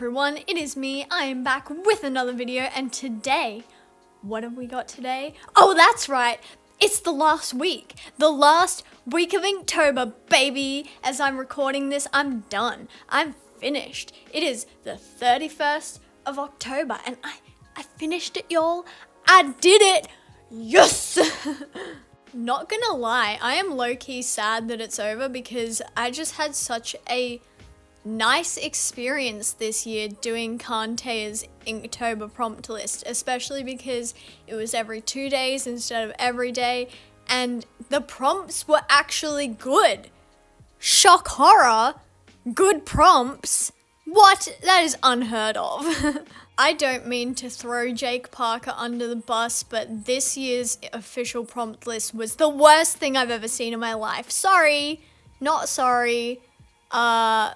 everyone, it is me. I am back with another video, and today, what have we got today? Oh, that's right, it's the last week of Inktober, baby. As I'm recording this, I'm done. I'm finished. It is the 31st of October, and I finished it, y'all. I did it. Yes! Not gonna lie, I am low-key sad that it's over because I just had such a nice experience this year doing Taya's Inktober prompt list, especially because it was every 2 days instead of every day, and the prompts were actually good. Shock horror, good prompts. What? That is unheard of. I don't mean to throw Jake Parker under the bus, but this year's official prompt list was the worst thing I've ever seen in my life. Sorry, not sorry. So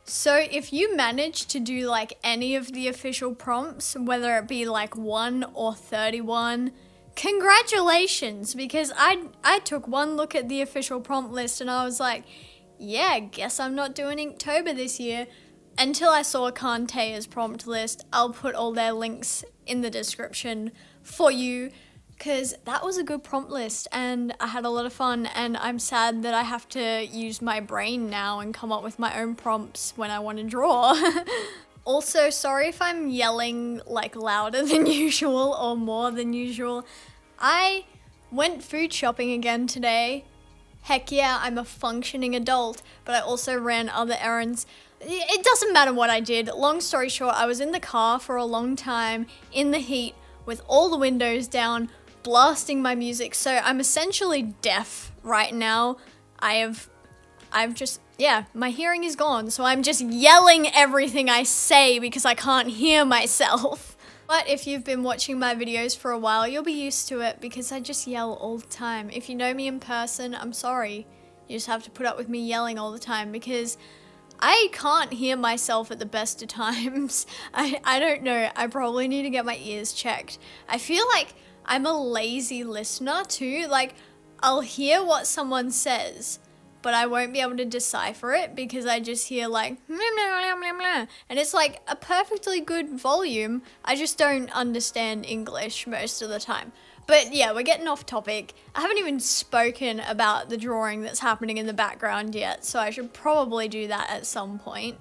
if you manage to do like any of the official prompts, whether it be like 1 or 31, congratulations, because I took one look at the official prompt list and I was like, yeah, guess I'm not doing Inktober this year. Until I saw Taya's prompt list. I'll put all their links in the description for you, because that was a good prompt list and I had a lot of fun, and I'm sad that I have to use my brain now and come up with my own prompts when I want to draw. Also, sorry if I'm yelling like louder than usual or more than usual. I went food shopping again today. Heck yeah, I'm a functioning adult, but I also ran other errands. It doesn't matter what I did. Long story short, I was in the car for a long time in the heat with all the windows down, blasting my music. So I'm essentially deaf right now. I've just, yeah, my hearing is gone. So I'm just yelling everything I say because I can't hear myself. But if you've been watching my videos for a while, you'll be used to it because I just yell all the time. If you know me in person, I'm sorry. You just have to put up with me yelling all the time because I can't hear myself at the best of times. I don't know. I probably need to get my ears checked. I feel like I'm a lazy listener too. Like, I'll hear what someone says, but I won't be able to decipher it because I just hear like, and it's like a perfectly good volume. I just don't understand English most of the time. But yeah, we're getting off topic. I haven't even spoken about the drawing that's happening in the background yet, so I should probably do that at some point.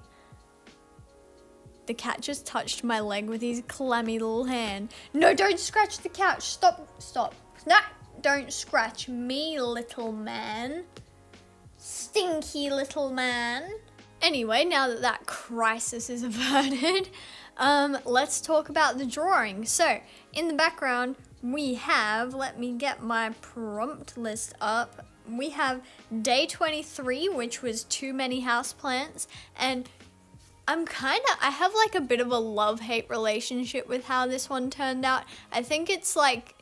The cat just touched my leg with his clammy little hand. No, don't scratch the couch. Stop. No, don't scratch me, little man. Stinky little man. Anyway, now that that crisis is averted, let's talk about the drawing. So, in the background, we have, let me get my prompt list up. We have day 23, which was too many houseplants, and I have like a bit of a love-hate relationship with how this one turned out. I think it's like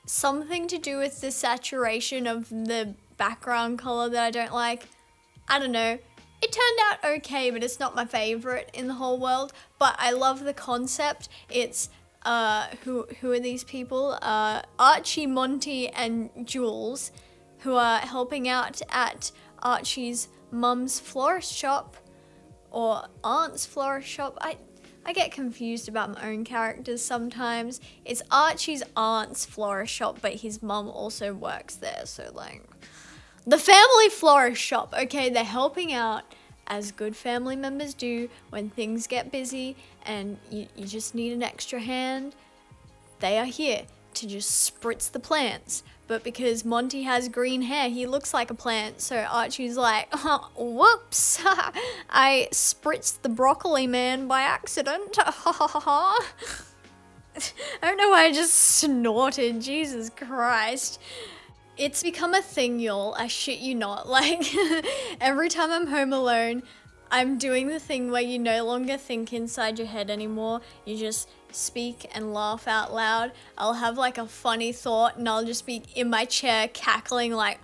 something to do with the saturation of the background color that I don't like. I don't know. It turned out okay, but it's not my favorite in the whole world. But I love the concept. It's who are these people? Archie, Monty, and Jules, who are helping out at Archie's mum's florist shop, or aunt's florist shop. I get confused about my own characters sometimes. It's Archie's aunt's florist shop, but his mum also works there, so like, the family florist shop. Okay, they're helping out as good family members do when things get busy and you just need an extra hand. They are here to just spritz the plants. But because Monty has green hair, he looks like a plant. So Archie's like, oh, whoops, I spritzed the broccoli man by accident. I don't know why I just snorted, Jesus Christ. It's become a thing, y'all, I shit you not. Like, every time I'm home alone, I'm doing the thing where you no longer think inside your head anymore. You just speak and laugh out loud. I'll have like a funny thought and I'll just be in my chair cackling like,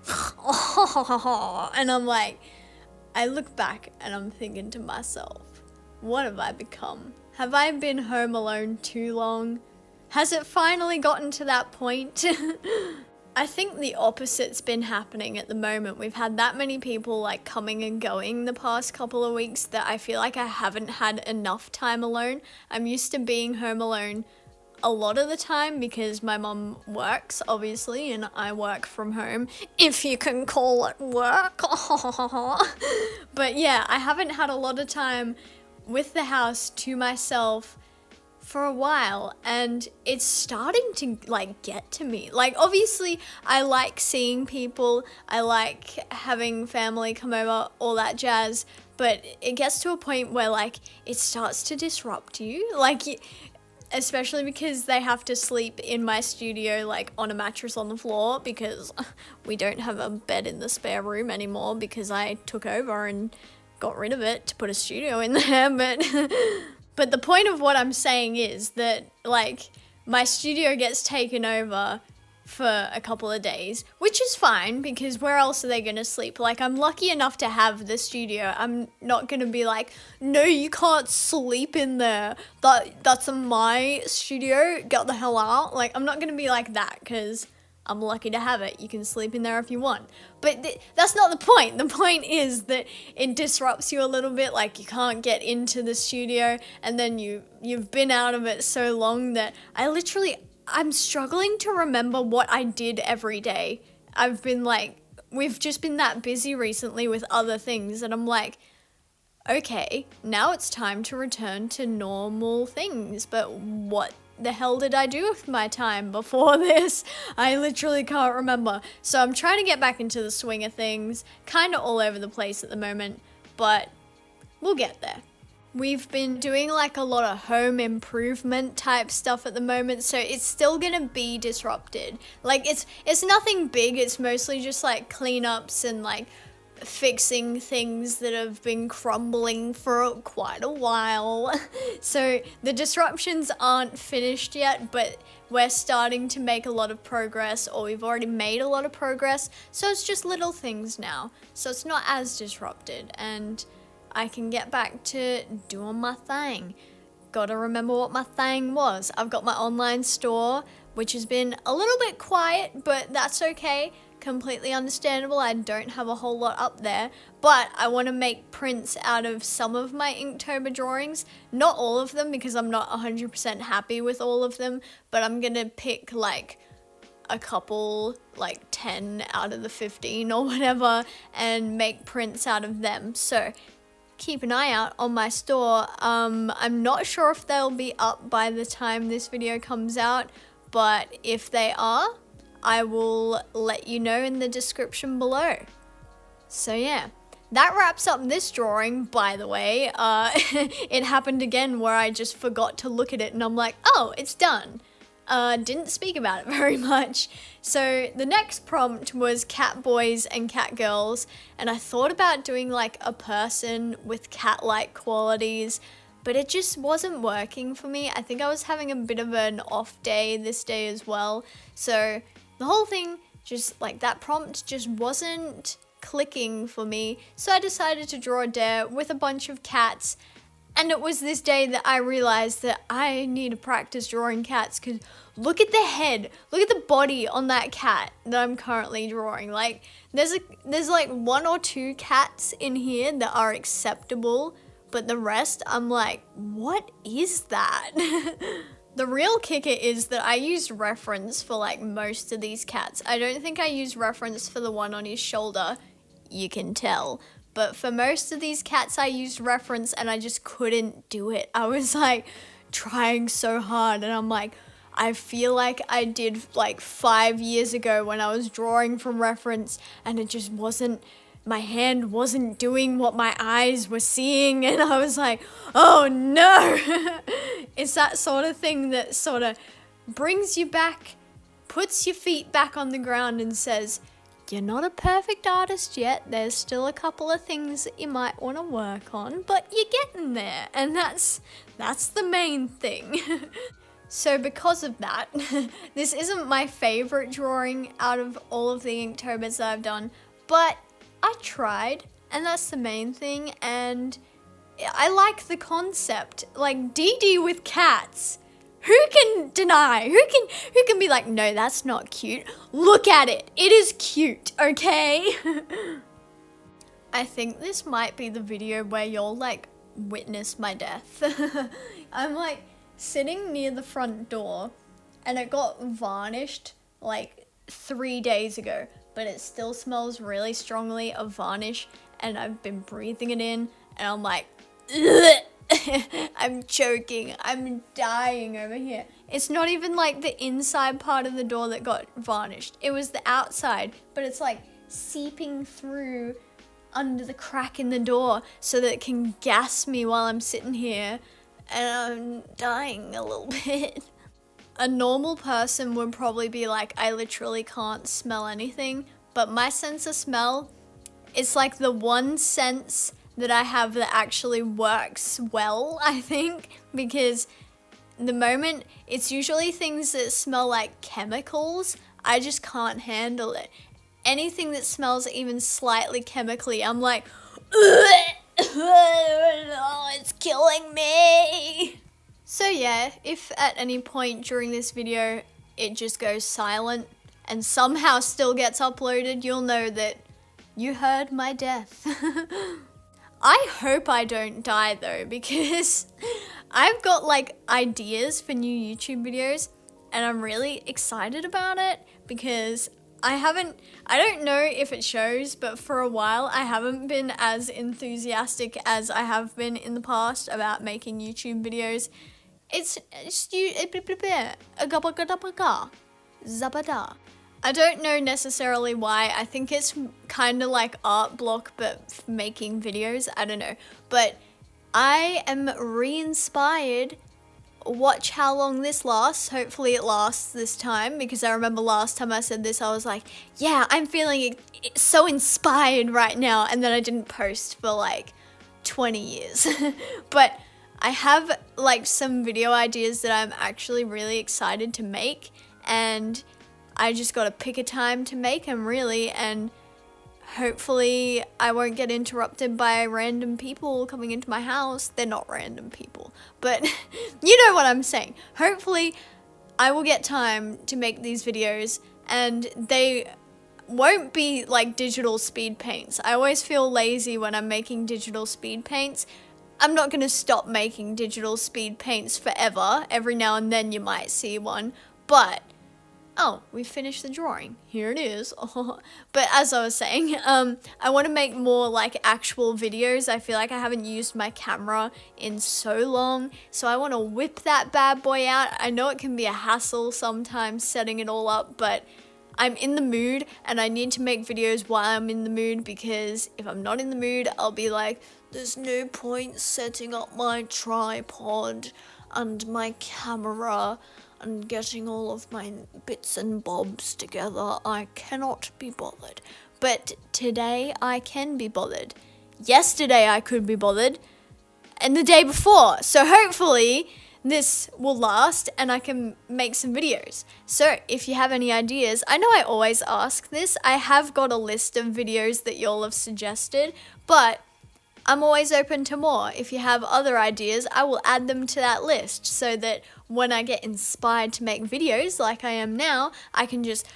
and I'm like, I look back and I'm thinking to myself, what have I become? Have I been home alone too long? Has it finally gotten to that point? I think the opposite's been happening at the moment. We've had that many people like coming and going the past couple of weeks that I feel like I haven't had enough time alone. I'm used to being home alone a lot of the time because my mum works, obviously, and I work from home, if you can call it work. But yeah, I haven't had a lot of time with the house to myself for a while, and it's starting to like get to me. Like, obviously I like seeing people, I like having family come over, all that jazz, but it gets to a point where like it starts to disrupt you, like especially because they have to sleep in my studio like on a mattress on the floor because we don't have a bed in the spare room anymore because I took over and got rid of it to put a studio in there. But the point of what I'm saying is that, like, my studio gets taken over for a couple of days, which is fine because where else are they going to sleep? Like, I'm lucky enough to have the studio. I'm not going to be like, no, you can't sleep in there. That's my studio. Get the hell out. Like, I'm not going to be like that because I'm lucky to have it. You can sleep in there if you want. But that's not the point. The point is that it disrupts you a little bit. Like, you can't get into the studio, and then you've been out of it so long that I'm struggling to remember what I did every day. We've just been that busy recently with other things, and I'm like, okay, now it's time to return to normal things. But what the hell did I do with my time before this? I literally can't remember. So I'm trying to get back into the swing of things, kind of all over the place at the moment, but we'll get there. We've been doing like a lot of home improvement type stuff at the moment, so it's still gonna be disrupted. Like, it's nothing big, it's mostly just like cleanups and like fixing things that have been crumbling for quite a while. So the disruptions aren't finished yet, but we're starting to make a lot of progress, or we've already made a lot of progress. So it's just little things now. So it's not as disrupted, and I can get back to doing my thing. Gotta remember what my thing was. I've got my online store, which has been a little bit quiet, but that's okay. Completely understandable. I don't have a whole lot up there, but I want to make prints out of some of my Inktober drawings. Not all of them because I'm not 100% happy with all of them, but I'm gonna pick like a couple, like 10 out of the 15 or whatever, and make prints out of them. So keep an eye out on my store. I'm not sure if they'll be up by the time this video comes out, but if they are, I will let you know in the description below. So yeah, that wraps up this drawing, by the way. It happened again where I just forgot to look at it and I'm like, oh, it's done. Didn't speak about it very much. So the next prompt was cat boys and cat girls, and I thought about doing like a person with cat-like qualities, but it just wasn't working for me. I think I was having a bit of an off day this day as well. So the whole thing, just like that prompt just wasn't clicking for me. So I decided to draw a dare with a bunch of cats. And it was this day that I realized that I need to practice drawing cats, because look at the head, look at the body on that cat that I'm currently drawing. Like, there's like 1 or 2 cats in here that are acceptable, but the rest, I'm like, what is that? The real kicker is that I used reference for like most of these cats. I don't think I used reference for the one on his shoulder, you can tell. But for most of these cats I used reference and I just couldn't do it. I was like trying so hard, and I'm like, I feel like I did like 5 years ago when I was drawing from reference, and it just wasn't, my hand wasn't doing what my eyes were seeing, and I was like, oh no. It's that sort of thing that sort of brings you back, puts your feet back on the ground and says, you're not a perfect artist yet. There's still a couple of things that you might want to work on, but you're getting there, and that's the main thing. So because of that, this isn't my favorite drawing out of all of the Inktobers that I've done, but I tried, and that's the main thing, and I like the concept. Like, DD with cats Who can deny? Who can be like, no, that's not cute. Look at it. It is cute, okay? I think this might be the video where you'll like witness my death. I'm like sitting near the front door and it got varnished like 3 days ago, but it still smells really strongly of varnish and I've been breathing it in and I'm like, I'm choking, I'm dying over here. It's not even like the inside part of the door that got varnished. It was the outside, but it's like seeping through under the crack in the door so that it can gas me while I'm sitting here and I'm dying a little bit. A normal person would probably be like, I literally can't smell anything, but my sense of smell, it's like the one sense that I have that actually works well, I think, because the moment it's usually things that smell like chemicals, I just can't handle it. Anything that smells even slightly chemically, I'm like, oh, it's killing me. So yeah, if at any point during this video it just goes silent and somehow still gets uploaded, you'll know that you heard my death. I hope I don't die though, because I've got like ideas for new YouTube videos and I'm really excited about it because I don't know if it shows, but for a while I haven't been as enthusiastic as I have been in the past about making YouTube videos. I don't know necessarily why. I think it's kind of like art block, but making videos. I don't know. But I am re-inspired. Watch how long this lasts. Hopefully it lasts this time, because I remember last time I said this, I was like, yeah, I'm feeling so inspired right now. And then I didn't post for like 20 years. But I have like some video ideas that I'm actually really excited to make, and I just gotta pick a time to make them really, and hopefully I won't get interrupted by random people coming into my house. They're not random people, but you know what I'm saying. Hopefully I will get time to make these videos and they won't be like digital speed paints. I always feel lazy when I'm making digital speed paints. I'm not gonna stop making digital speed paints forever. Every now and then you might see one, but oh, we finished the drawing. Here it is. But as I was saying, I want to make more like actual videos. I feel like I haven't used my camera in so long, so I want to whip that bad boy out. I know it can be a hassle sometimes setting it all up, but I'm in the mood and I need to make videos while I'm in the mood, because if I'm not in the mood, I'll be like, there's no point setting up my tripod and my camera and getting all of my bits and bobs together. I cannot be bothered. But today I can be bothered. Yesterday I could be bothered. And the day before. So hopefully this will last and I can make some videos. So if you have any ideas, I know I always ask this. I have got a list of videos that y'all have suggested, but I'm always open to more. If you have other ideas, I will add them to that list so that when I get inspired to make videos like I am now, I can just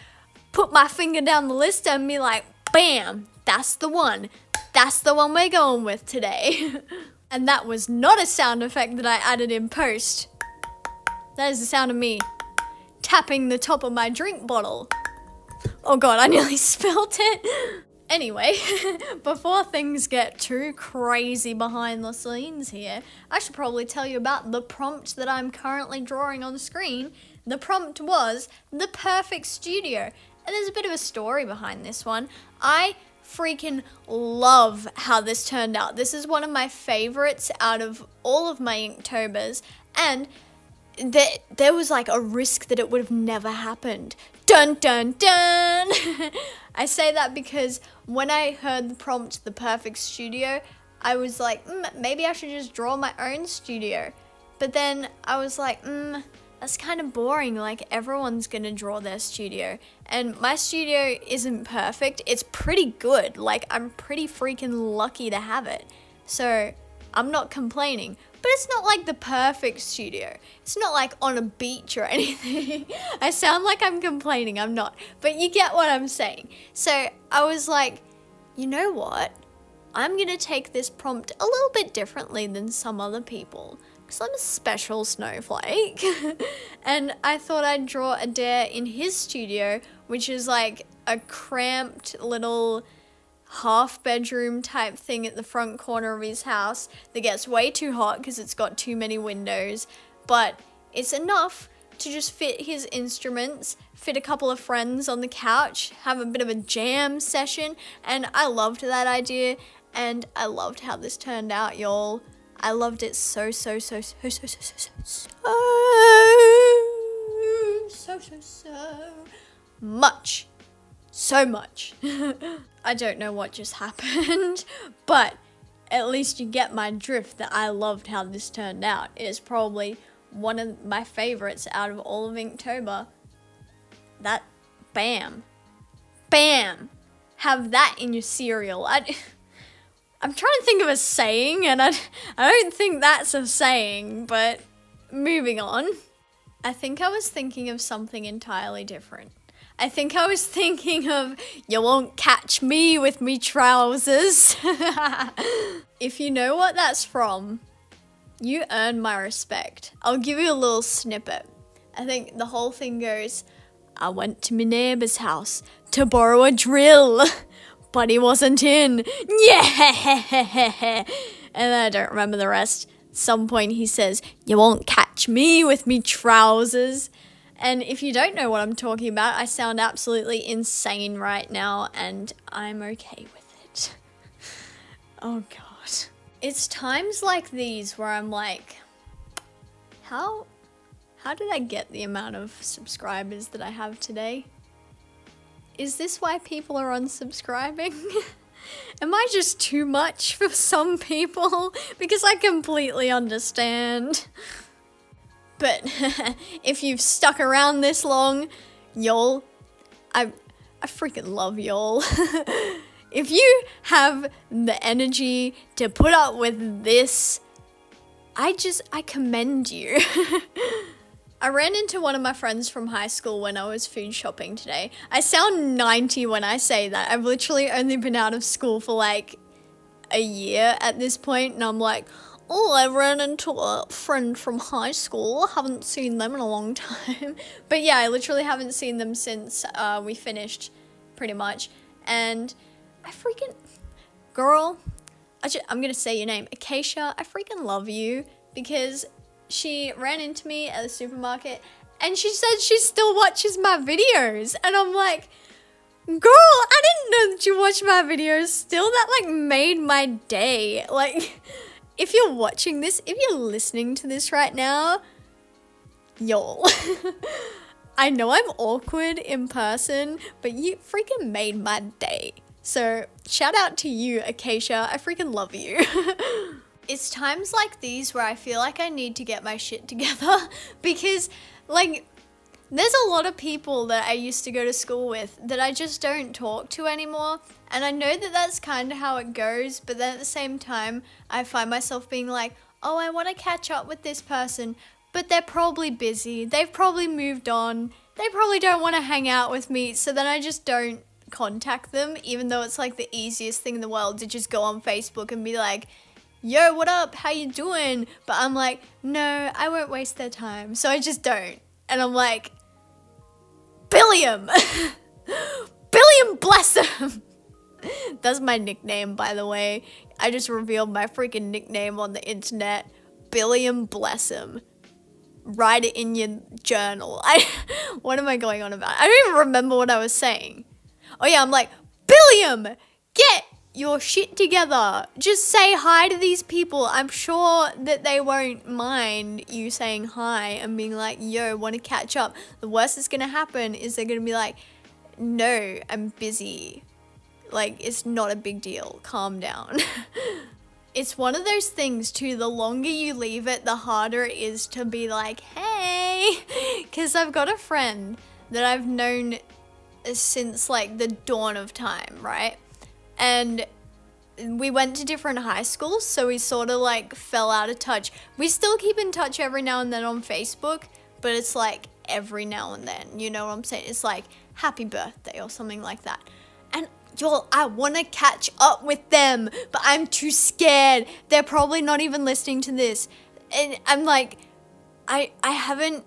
put my finger down the list and be like, bam, that's the one. That's the one we're going with today. And that was not a sound effect that I added in post. That is the sound of me tapping the top of my drink bottle. Oh God, I nearly spilled it. Anyway, before things get too crazy behind the scenes here, I should probably tell you about the prompt that I'm currently drawing on the screen. The prompt was the perfect studio, and there's a bit of a story behind this one. I freaking love how this turned out. This is one of my favorites out of all of my Inktobers, and there was like a risk that it would have never happened. Dun dun dun! I say that because when I heard the prompt, the perfect studio, I was like, maybe I should just draw my own studio. But then I was like, that's kind of boring, like everyone's gonna draw their studio. And my studio isn't perfect, it's pretty good, like I'm pretty freaking lucky to have it. So I'm not complaining, but it's not like the perfect studio. It's not like on a beach or anything. I sound like I'm complaining, I'm not, but you get what I'm saying. So I was like, you know what? I'm gonna take this prompt a little bit differently than some other people, because I'm a special snowflake. And I thought I'd draw a dare in his studio, which is like a cramped little half bedroom type thing at the front corner of his house that gets way too hot because it's got too many windows, but it's enough to just fit his instruments, fit a couple of friends on the couch, have a bit of a jam session, and I loved that idea, and I loved how this turned out, y'all. I loved it so much. So much. I don't know what just happened, but at least you get my drift that I loved how this turned out. It is probably one of my favorites out of all of Inktober. That, bam. Have that in your cereal. I'm trying to think of a saying, and I don't think that's a saying, but moving on. I think I was thinking of something entirely different. I think I was thinking of, you won't catch me with me trousers. If you know what that's from, you earn my respect. I'll give you a little snippet. I think the whole thing goes, I went to my neighbour's house to borrow a drill, but he wasn't in. Yeah. And I don't remember the rest. At some point he says, you won't catch me with me trousers. And if you don't know what I'm talking about, I sound absolutely insane right now, and I'm okay with it. Oh God. It's times like these where I'm like, how did I get the amount of subscribers that I have today? Is this why people are unsubscribing? Am I just too much for some people? Because I completely understand. But if you've stuck around this long, y'all, I freaking love y'all. If you have the energy to put up with this, I commend you. I ran into one of my friends from high school when I was food shopping today. I sound 90 when I say that. I've literally only been out of school for like a year at this point, and I'm like, oh, I ran into a friend from high school. Haven't seen them in a long time. But yeah, I literally haven't seen them since we finished, pretty much. And I freaking... Girl, I'm going to say your name. Acacia, I freaking love you. Because she ran into me at the supermarket and she said she still watches my videos. And I'm like, girl, I didn't know that you watched my videos still. That like made my day. Like... If you're watching this, if you're listening to this right now, y'all. I know I'm awkward in person, but you freaking made my day. So shout out to you, Acacia. I freaking love you. It's times like these where I feel like I need to get my shit together because like there's a lot of people that I used to go to school with that I just don't talk to anymore. And I know that that's kind of how it goes, but then at the same time, I find myself being like, oh, I want to catch up with this person, but they're probably busy. They've probably moved on. They probably don't want to hang out with me. So then I just don't contact them, even though it's like the easiest thing in the world to just go on Facebook and be like, yo, what up? How you doing? But I'm like, no, I won't waste their time. So I just don't. And I'm like, Billiam! Billiam bless him! That's my nickname, by the way. I just revealed my freaking nickname on the internet. Billiam bless him. Write it in your journal. What am I going on about? I don't even remember what I was saying. Oh yeah, I'm like, Billiam! Get your shit together. Just say hi to these people. I'm sure that they won't mind you saying hi and being like, yo, want to catch up. The worst that's going to happen is they're going to be like, no, I'm busy. Like, it's not a big deal. Calm down. It's one of those things too, the longer you leave it, the harder it is to be like, hey. Because I've got a friend that I've known since like the dawn of time, right? And we went to different high schools, so we sort of like fell out of touch. We still keep in touch every now and then on Facebook, but it's like every now and then, you know what I'm saying? It's like happy birthday or something like that. And y'all, I want to catch up with them, but I'm too scared. They're probably not even listening to this. And I'm like, I haven't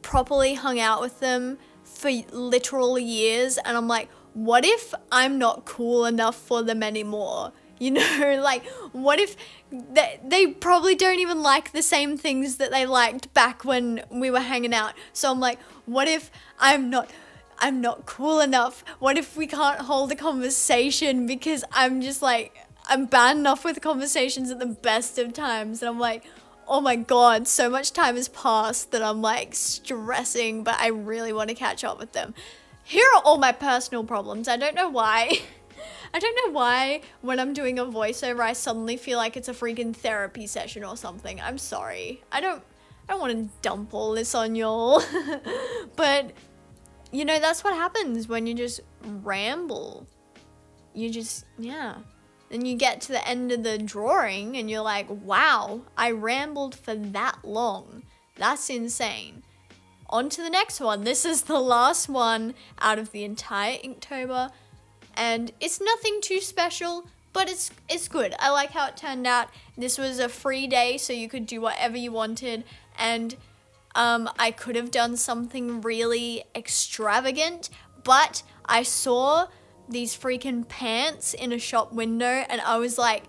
properly hung out with them for literal years, and I'm like, what if I'm not cool enough for them anymore? You know, like, what if they probably don't even like the same things that they liked back when we were hanging out. So I'm like, what if I'm not cool enough? What if we can't hold a conversation because I'm just like, I'm bad enough with conversations at the best of times. And I'm like, oh my God, so much time has passed that I'm like stressing, but I really want to catch up with them. Here are all my personal problems. I don't know why. I don't know why when I'm doing a voiceover, I suddenly feel like it's a freaking therapy session or something. I'm sorry. I don't want to dump all this on y'all. But, you know, that's what happens when you just ramble. You just, yeah. Then you get to the end of the drawing and you're like, wow, I rambled for that long. That's insane. On to the next one. This is the last one out of the entire Inktober. And it's nothing too special, but it's good. I like how it turned out. This was a free day, so you could do whatever you wanted. And I could have done something really extravagant, but I saw these freaking pants in a shop window and I was like,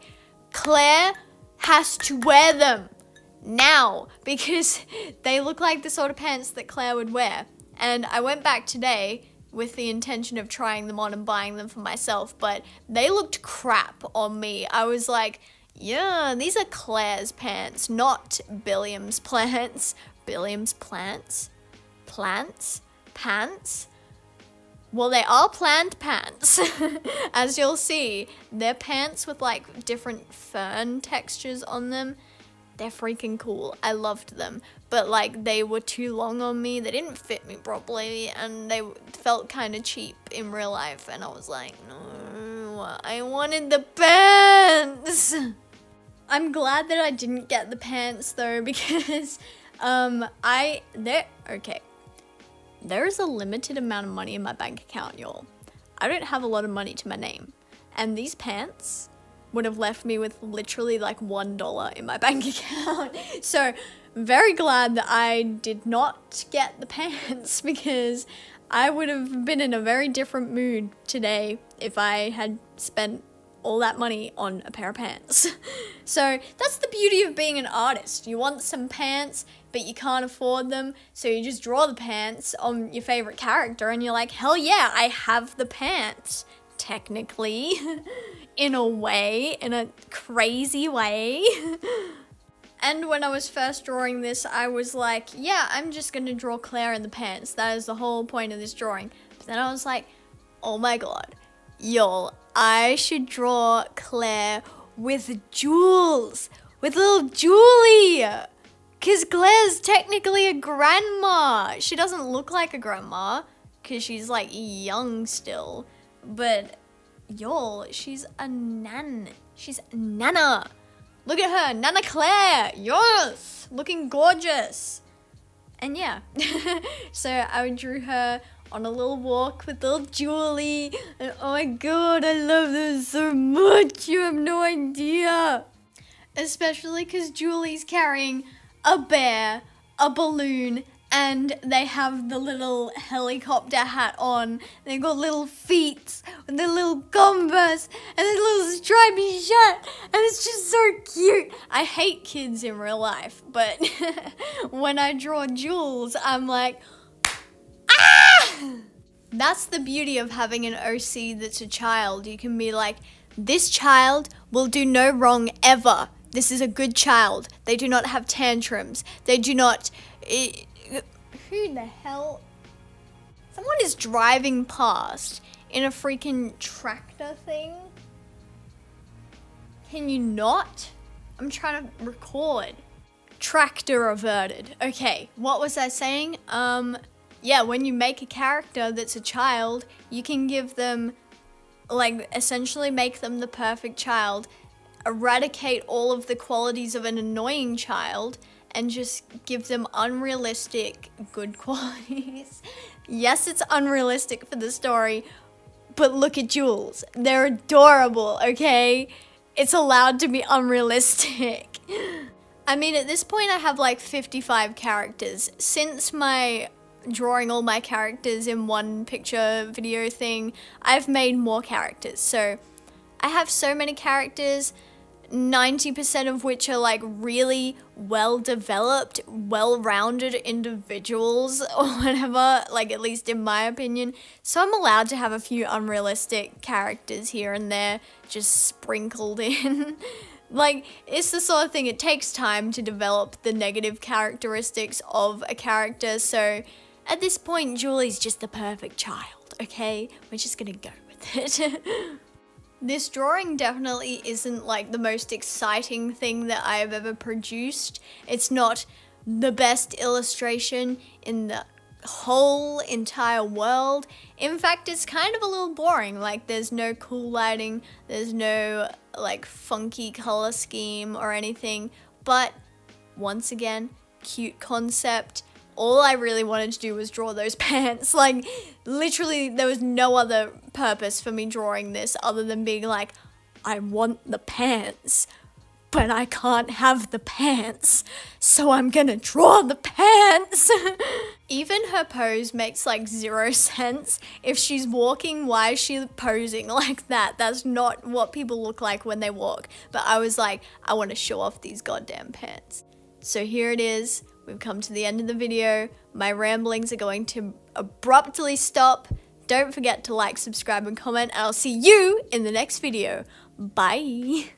Claire has to wear them now because they look like the sort of pants that Claire would wear. And I went back today with the intention of trying them on and buying them for myself, but they looked crap on me. I was like, yeah, these are Claire's pants, not Billiam's plants. Billiam's plants? Plants? Pants? Well, they are planned pants. As you'll see, they're pants with like different fern textures on them. They're freaking cool. I loved them. But like they were too long on me. They didn't fit me properly and they felt kind of cheap in real life. And I was like, no, I wanted the pants. I'm glad that I didn't get the pants though because okay. There is a limited amount of money in my bank account, y'all. I don't have a lot of money to my name. And these pants would have left me with literally like $1 in my bank account. So very glad that I did not get the pants because I would have been in a very different mood today if I had spent all that money on a pair of pants. So that's the beauty of being an artist. You want some pants, but you can't afford them, so you just draw the pants on your favorite character and you're like, hell yeah, I have the pants. Technically, in a way, in a crazy way. And when I was first drawing this, I was like, yeah, I'm just gonna draw Claire in the pants. That is the whole point of this drawing. But then I was like, oh my God, y'all, I should draw Claire with Jules, with little Julie. Because Claire's technically a grandma. She doesn't look like a grandma because she's like young still. But y'all, she's a nan. She's Nana. Look at her, Nana Claire. Yes, looking gorgeous. And yeah, so I drew her on a little walk with little Julie. And oh my God, I love this so much. You have no idea. Especially because Julie's carrying a bear, a balloon, and they have the little helicopter hat on. They got little feet with their little Converse and their little stripy shirt, and it's just so cute. I hate kids in real life, but when I draw Jules, I'm like, ah! That's the beauty of having an OC that's a child. You can be like, this child will do no wrong ever. This is a good child. They do not have tantrums. They do not... who the hell? Someone is driving past in a freaking tractor thing. Can you not? I'm trying to record. Tractor averted. Okay, what was I saying? Yeah, when you make a character that's a child, you can give them like essentially make them the perfect child, eradicate all of the qualities of an annoying child, and just give them unrealistic good qualities. Yes, it's unrealistic for the story, but look at Jules. They're adorable, okay? It's allowed to be unrealistic. I mean, at this point I have like 55 characters. Since my drawing all my characters in one picture video thing, I've made more characters. So I have so many characters, 90% of which are like really well developed, well-rounded individuals or whatever, like at least in my opinion. So I'm allowed to have a few unrealistic characters here and there just sprinkled in. Like, it's the sort of thing, it takes time to develop the negative characteristics of a character. So at this point, Julie's just the perfect child, okay? We're just gonna go with it. This drawing definitely isn't like the most exciting thing that I've ever produced. It's not the best illustration in the whole entire world. In fact, it's kind of a little boring. Like, there's no cool lighting, there's no like funky color scheme or anything. But once again, cute concept. All I really wanted to do was draw those pants. Like, literally, there was no other purpose for me drawing this other than being like, I want the pants, but I can't have the pants, so I'm gonna draw the pants. Even her pose makes like 0 sense. If she's walking, why is she posing like that? That's not what people look like when they walk. But I was like, I want to show off these goddamn pants. So here it is. We've come to the end of the video. My ramblings are going to abruptly stop. Don't forget to like, subscribe, and comment, and I'll see you in the next video. Bye.